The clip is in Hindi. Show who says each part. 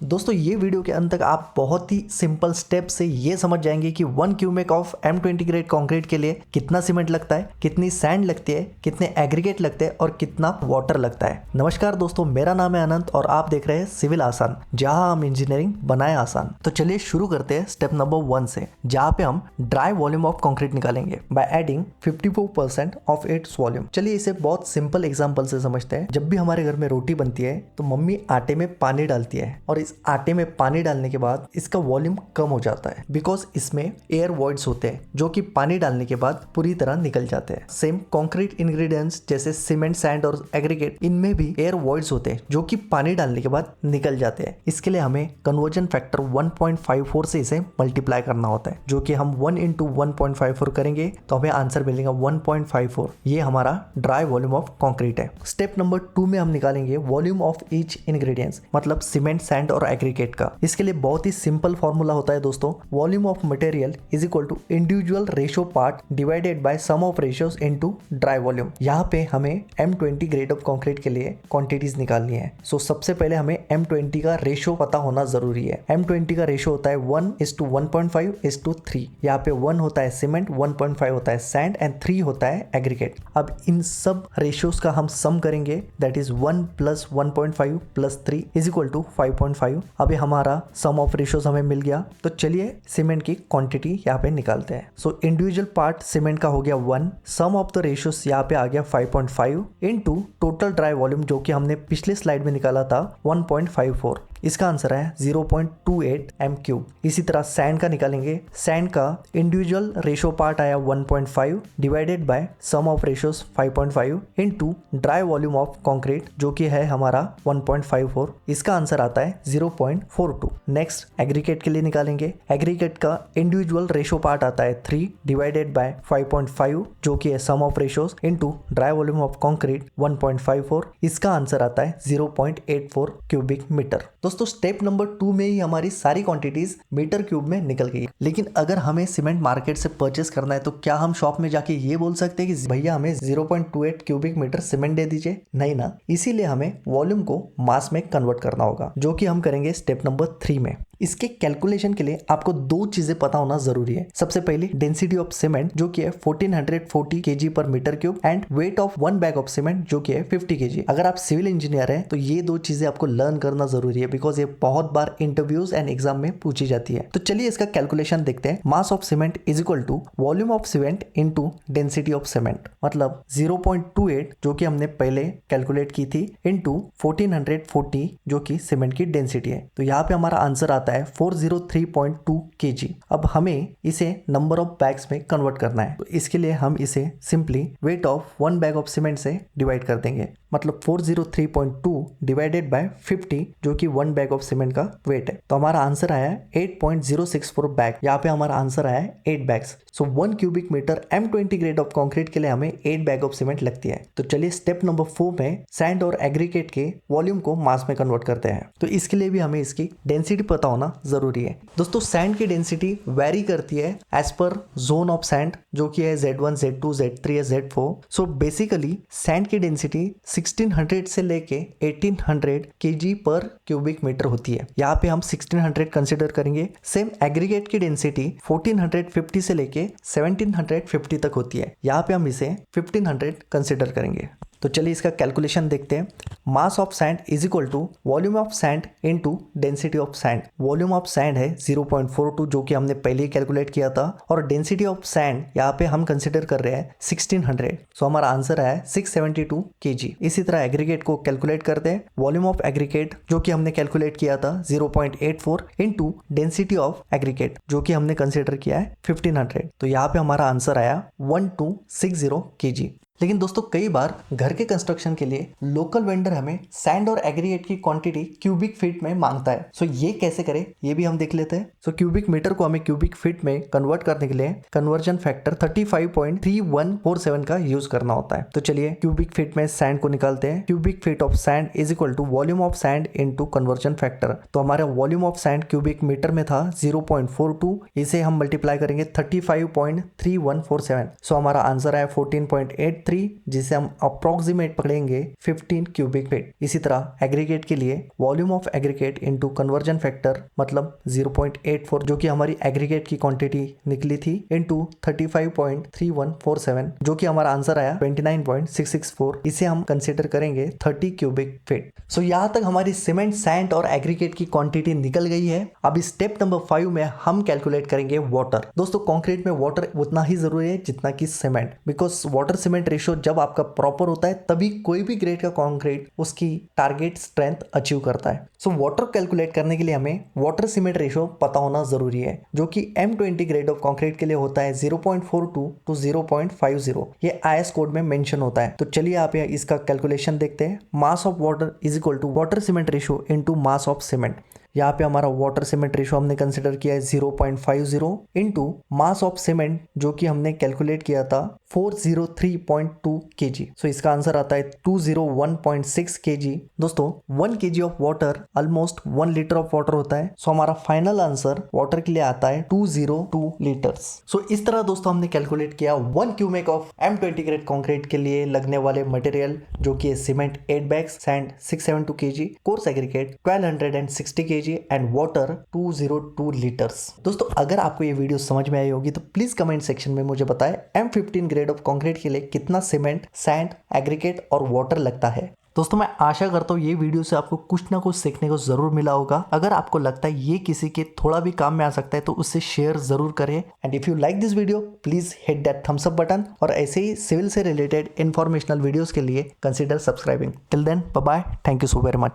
Speaker 1: दोस्तों ये वीडियो के अंत तक आप बहुत ही सिंपल स्टेप से ये समझ जाएंगे कि 1 cubic of M20 grade concrete के लिए कितना सीमेंट लगता है, कितनी सैंड लगती है, कितने एग्रीगेट लगते हैं और कितना वाटर लगता है। नमस्कार दोस्तों, मेरा नाम है अनंत और आप देख रहे हैं सिविल आसान, जहां हम इंजीनियरिंग बनाए आसान। तो चलिए शुरू करते हैं स्टेप नंबर 1 से, जहां पे हम ड्राई वॉल्यूम ऑफ कंक्रीट निकालेंगे by adding 54% of its volume. चलिए इसे बहुत सिंपल एग्जांपल से समझते हैं। जब भी हमारे घर में रोटी बनती है तो मम्मी आटे में पानी डालती है और इस आटे में पानी डालने के बाद इसका वॉल्यूम कम हो जाता है बिकॉज इसमें एयर वॉइड्स होते हैं जो कि पानी डालने के बाद पूरी तरह निकल जाते हैं। सेम कंक्रीट इंग्रेडिएंट्स जैसे सीमेंट, सैंड और एग्रीगेट, इनमें भी एयर वॉइड्स होते हैं जो कि पानी डालने के बाद निकल जाते हैं। इसके लिए हमें कन्वर्जन फैक्टर 1.54 से इसे मल्टीप्लाई करना होता है, जो कि हम 1 × 1.54 करेंगे तो हमें आंसर मिलेगा 1.54। ये हमारा ड्राई वॉल्यूम ऑफ कंक्रीट है। स्टेप नंबर 2 में हम निकालेंगे वॉल्यूम ऑफ ईच इंग्रेडिएंट्स, मतलब सीमेंट, सैंड और एग्रीगेट का। इसके लिए बहुत ही सिंपल फॉर्मूला होता है दोस्तों, volume of material is equal to individual ratio part divided by sum of ratios into dry volume. यहाँ पे हमें M20 ग्रेड ऑफ कंक्रीट के लिए क्वांटिटीज निकालनी है। सो सबसे पहले हमें M20 का रेशियो पता होना जरूरी है। M20 का रेशियो होता है 1:1.5:3। यहाँ पे 1 होता है सीमेंट, 1.5 होता है सैंड एंड 3 होता है एग्रीगेट। अब इन सब रेशियोज का हम सम करेंगे, that is 1 + 1.5 + 3 is equal to 5.5। अभी हमारा सम ऑफ रेशियोज हमें मिल गया। तो चलिए सीमेंट की क्वांटिटी यहाँ पे निकालते हैं। सो इंडिविजुअल पार्ट सीमेंट का हो गया 1, सम ऑफ द रेशियोज यहाँ पे आ गया 5.5 इनटू टोटल ड्राई वॉल्यूम जो कि हमने पिछले स्लाइड में निकाला था 1.54। इसका आंसर है 0.28 m3। इसी तरह सैंड का निकालेंगे। सैंड का इंडिविजुअल रेशियो पार्ट आया 1.5 divided by sum of ratios 5.5 into dry volume of concrete जो कि है हमारा 1.54। इसका आंसर आता है 0.42। नेक्स्ट एग्रीगेट के लिए निकालेंगे। एग्रीगेट का इंडिविजुअल रेशियो पार्ट आता है 3 डिवाइडेड बाय 5.5 जो कि है sum of ratios into dry volume of concrete 1.54। इसका आंसर आता है 0.84 क्यूबिक मीटर। दोस्तों स्टेप नंबर 2 में ही हमारी सारी क्वांटिटीज मीटर क्यूब में निकल गई। लेकिन अगर हमें सीमेंट मार्केट से परचेस करना है तो क्या हम शॉप में जाके ये बोल सकते हैं कि भैया हमें 0.28 क्यूबिक मीटर सीमेंट दे दीजिए? नहीं ना। इसीलिए हमें वॉल्यूम को मास में कन्वर्ट करना होगा, जो कि हम करेंगे स्टेप नंबर 3 में। इसके कैलकुलेशन के लिए आपको 2 चीजें पता होना जरूरी है। सबसे पहले डेंसिटी ऑफ सीमेंट जो कि है 1440 kg per metre cube and weight of 1 bag of cement जो कि है 50 kg। अगर आप सिविल इंजीनियर हैं तो ये 2 चीजें आपको लर्न करना जरूरी है बिकॉज ये बहुत बार इंटरव्यूज एंड एग्जाम में पूछी जाती है। तो चलिए इसका कैलकुलेशन देखते हैं। Mass of cement is equal to volume of cement into density of cement, मतलब 0.28 जो कि हमने पहले कैलकुलेट की थी इनटू 1440 जो कि सीमेंट की डेंसिटी है। तो यहाँ पे हमारा आंसर आता है 403.2 kg। अब हमें इसे नंबर ऑफ बैग्स में कन्वर्ट करना है। तो इसके लिए हम इसे simply wait of 1 bag of cement से डिवाइड कर देंगे, मतलब 403.2 डिवाइडेड बाय 50 जो कि 1 बैग ऑफ सीमेंट का वेट है। तो हमारा आंसर आया 8.064 बैग। यहाँ पे हमारा आंसर आया 8 bags. So 1 cubic metre M20 grade of concrete के लिए हमें 8 बैग ऑफ सीमेंट लगती है। तो चलिए स्टेप नंबर 4 में सैंड और एग्रीगेट के वॉल्यूम को मास में कन्वर्ट करते हैं। तो इसके लिए भी हमें इसकी डेंसिटी पता होना जरूरी है। दोस्तों सैंड की डेंसिटी वेरी करती है as per zone of sand जो कि है Z1, Z2, Z3 या Z4। सो बेसिकली सैंड की डेंसिटी 1600 से लेके 1800 kg पर क्यूबिक मीटर होती है। यहाँ पे हम 1600 कंसिडर करेंगे। सेम एग्रीगेट की डेंसिटी 1450 से लेके 1750 तक होती है। यहाँ पे हम इसे 1500 कंसिडर करेंगे। तो चलिए इसका कैलकुलेशन देखते हैं। Mass of sand is equal to volume of sand into density of sand. Volume of sand है 0.42 जो कि हमने पहले ही कैलकुलेट किया था, और डेंसिटी ऑफ सैंड यहाँ पे हम कंसिडर कर रहे हैं 1600। सो हमारा आंसर है 672 kg। इसी तरह एग्रीगेट को कैलकुलेट करते हैं। वॉल्यूम ऑफ एग्रीगेट जो कि हमने कैलकुलेट किया था 0.84 इनटू डेंसिटी ऑफ एग्रीगेट जो कि हमने कंसिडर किया है 1500। तो यहाँ पे हमारा आंसर आया 1260 kg। लेकिन दोस्तों कई बार घर के कंस्ट्रक्शन के लिए लोकल वेंडर हमें सैंड और एग्रीगेट की क्वांटिटी क्यूबिक फीट में मांगता है। सो ये कैसे करें ये भी हम देख लेते हैं। सो क्यूबिक मीटर को हमें क्यूबिक फीट में कन्वर्ट करने के लिए कन्वर्जन फैक्टर 35.3147 का यूज करना होता है। तो चलिए क्यूबिक फीट में सैंड को निकालते हैं। Cubic feet of sand is equal to volume of sand into conversion factor. तो हमारा volume of sand cubic metre में था 0.42, इसे हम मल्टीप्लाई करेंगे 35.3147। सो हमारा आंसर है 14.83 0.03 जिसे हम अप्रोक्सीमेट पकड़ेंगे 15 क्यूबिक फीट। इसी तरह एग्रीगेट के लिए volume of aggregate into conversion factor मतलब 0.84 जो कि हमारी एग्रीगेट की क्वांटिटी निकली थी इनटू 35.3147 जो कि हमारा आंसर आया 29.664। इसे हम कंसीडर करेंगे 30 क्यूबिक फीट। सो यहाँ तक हमारी सीमेंट, सैंड और एग्रीगेट की क्वांटिटी निकल गई है। अब स्टेप नंबर 5 में हम कैलकुलेट करेंगे वाटर। दोस्तों कंक्रीट में वाटर उतना ही जरूरी है जितना कि cement, because water cement ratio जब आपका प्रॉपर होता है तभी कोई भी ग्रेड का कंक्रीट उसकी टारगेट स्ट्रेंथ अचीव करता है। सो वाटर कैलकुलेट करने के लिए हमें वाटर सीमेंट रेशियो पता होना जरूरी है जो कि M20 ग्रेड ऑफ कंक्रीट के लिए होता है 0.42 to 0.50। ये IS कोड में मेंशन होता है। तो चलिए आप इसका कैलकुलेशन देखते हैं। Mass of water is equal to water cement ratio into mass of cement. यहाँ पे हमारा वाटर सीमेंट रेशियो हमने कंसिडर किया है 0.50 इनटू मास ऑफ सीमेंट जो कि हमने कैलकुलेट किया था 403.2 kg। सो इसका आंसर आता है 201.6 kg। दोस्तों 1 kg of water almost 1 litre of water होता है। सो हमारा फाइनल आंसर वाटर के लिए आता है 202 लीटर्स। सो इस तरह दोस्तों हमने कैलकुलेट किया 1 cubic of M20 grade concrete के लिए लगने वाले मटेरियल जो कि cement 8 bags, sand 672 kg, coarse aggregate 1260 kg and water 202 litres. दोस्तों अगर आपको ये वीडियो समझ में आई होगी तो प्लीज कमेंट सेक्शन में मुझे बताएं M15 ग्रेड ऑफ कंक्रीट के लिए कितना सीमेंट, सैंड, एग्रीगेट और वाटर लगता है। दोस्तों मैं आशा करता हूँ ये वीडियो से आपको कुछ ना कुछ सीखने को जरूर मिला होगा। अगर आपको लगता है ये किसी के थोड़ा भी काम में आ सकता है तो उससे शेयर जरूर करें। And if you like this video please hit that thumbs up button और ऐसे ही सिविल से रिलेटेड इंफॉर्मेशनल वीडियोस के लिए consider subscribing. Till then bye bye, thank you so very much.